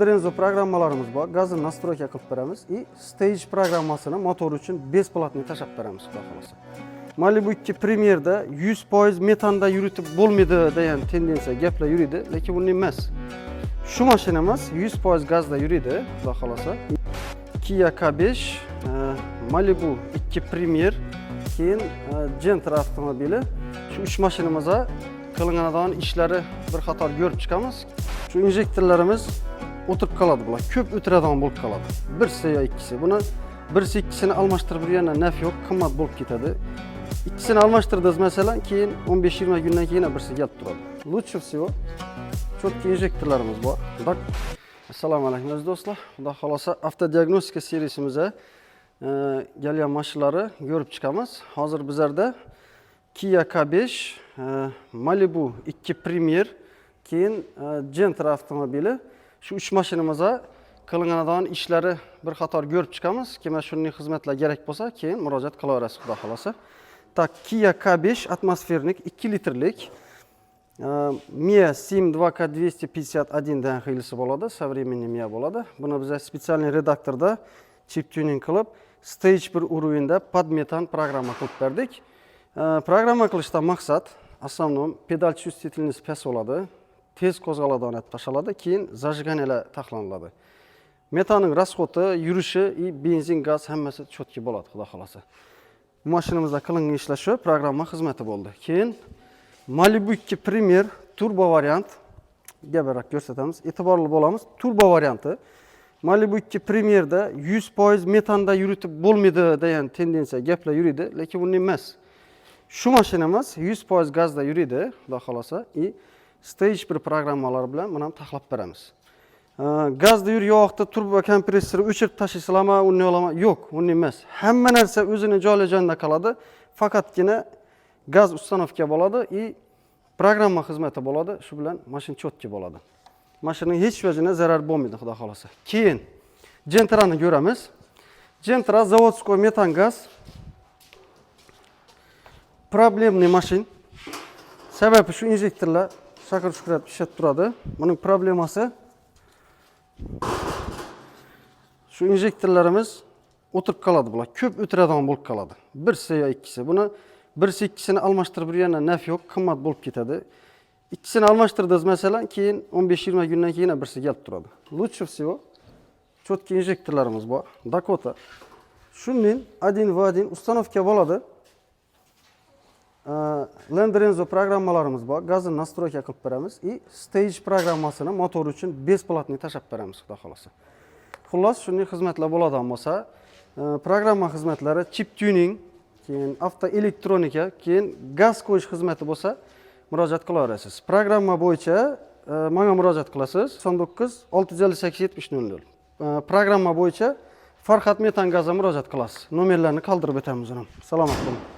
Renzo programmalarımız bor. Gazını nastroyka qilib beramiz и stage programmasini motor uchun besplatniy tashab beramiz, xudo xolasa. Malibu 2 Premier'da 100% metanda yuritib bo'lmaydi degan tendensiya gaplar yuridi, lekin bunday emas. Shu mashinamiz 100% gazda yuridi, xudo xolasa. Kia K5, Malibu 2 Premier, keyin Gentra avtomobili. Shu 3 mashinamizga qilinadigan ishlari bir qator ko'rib chiqamiz. Shu injektorlarimiz o'tirib qoladi bular. Ko'p o'tiradigan bo'lib qoladi. Birsi yo ikkisi. Buni birsi ikkisini almashtirib yurganda naf yo'q, qimmat bo'lib ketadi. İkisini almashtirdingiz masalan, keyin 15-20 kundan keyin birsi kelib turadi. Lучше всего четкий injektorlarimiz bor. Bak. Assalomu alaykum aziz do'stlar. Xudo xolasa avtodiagnostika seriyasimizga kelgan mashinalarni ko'rib chiqamiz. Hozir bizlarda Kia K5, Malibu 2 Premier, keyin Gentra avtomobili. Shu 3 mashinamizga qilinadigan ishlari bir qator ko'rib chiqamiz. Kimga shunday xizmatlar kerak bo'lsa, keyin murojaat qilaverasiz, xudo xolasa. Tak, Kia K5 atmosfernik 2 litrlik. Mia Sim 2K251 dan xilisi bo'ladi, современный Mia bo'ladi. Buni biz spetsialniy redaktorda chip tuning qilib, stage 1 уровеньda podmetan programma qilib berdik. Programma qilishdan maqsad основном pedal чувствительность past bo'ladi, tez qo'zg'aladigan tashaladi, keyin zajganiyalar taxlaniladi. Metanning rasxoti, yurishi и benzin, gaz hammasi cho'tki bo'ladi, xudo xolasa. Bu mashinamizda qilingan ishlar shu, programma xizmati bo'ldi. Keyin Malibu 2 Premier turbo variant gabarak ko'rsatamiz. E'tiborli bo'lamiz. Turbo varianti Malibu 2 Premier'da 100% metanda yuritib bo'lmaydi degan tendensiya gaplar yuridi, lekin bunday emas. Shu mashinamiz 100% gazda yuridi, xudo xolasa, и stage 1 programmalar bilan buni ham taxlab beramiz. Gazda yurgan vaqtda turbo kompressori o'chirib tashlaysizlarmi, unday olama? Yo'q, unday emas. Hamma narsa o'zini joy-joyida qoladi. Faqatgina gaz ustanovka bo'ladi и programma xizmati bo'ladi. Shu bilan mashina cho'tki bo'ladi. Mashinaning hech vajina zarar bo'lmaydi, xudo xolasa. Keyin Gentrani ko'ramiz. Gentra zavodskoy metan gaz. Problemli mashin. Sababi shu injektorlar shaqir-shuqirab ishlab turadi. Buning problemasi shu injektorlarimiz o'tirib qoladi bular. Ko'p o'tiradigan bo'lib qoladi. Birsi yo ikkisi. Buni birsi ikkisini almashtirib yurganda naf yo'q, qimmat bo'lib ketadi. İkisini almashtirdingiz masalan, keyin 15-20 kundan keyin birsi kelib turadi. Лучше всего четкий injektorlarimiz bor. Dakota. Shundan один в один ustanovka bo'ladi. Renzo programmalarimiz bor. Gazini nastroyka qilib beramiz и stage programmasini motor uchun besplatniy tashab beramiz, xudo xolasa. Xullas, shunday xizmatlar bo'ladigan bo'lsa, programma xizmatlari, chip tuning, keyin avtoelektronika, keyin gaz qo'yish xizmati bo'lsa, murojaat qilaverasiz. Programma bo'yicha menga murojaat qilasiz 99 658 7000. Programma bo'yicha Farhat Metan gazga murojaat qilasiz. Nomerlarni qoldirib o'tamiz. Salomat bo'ling.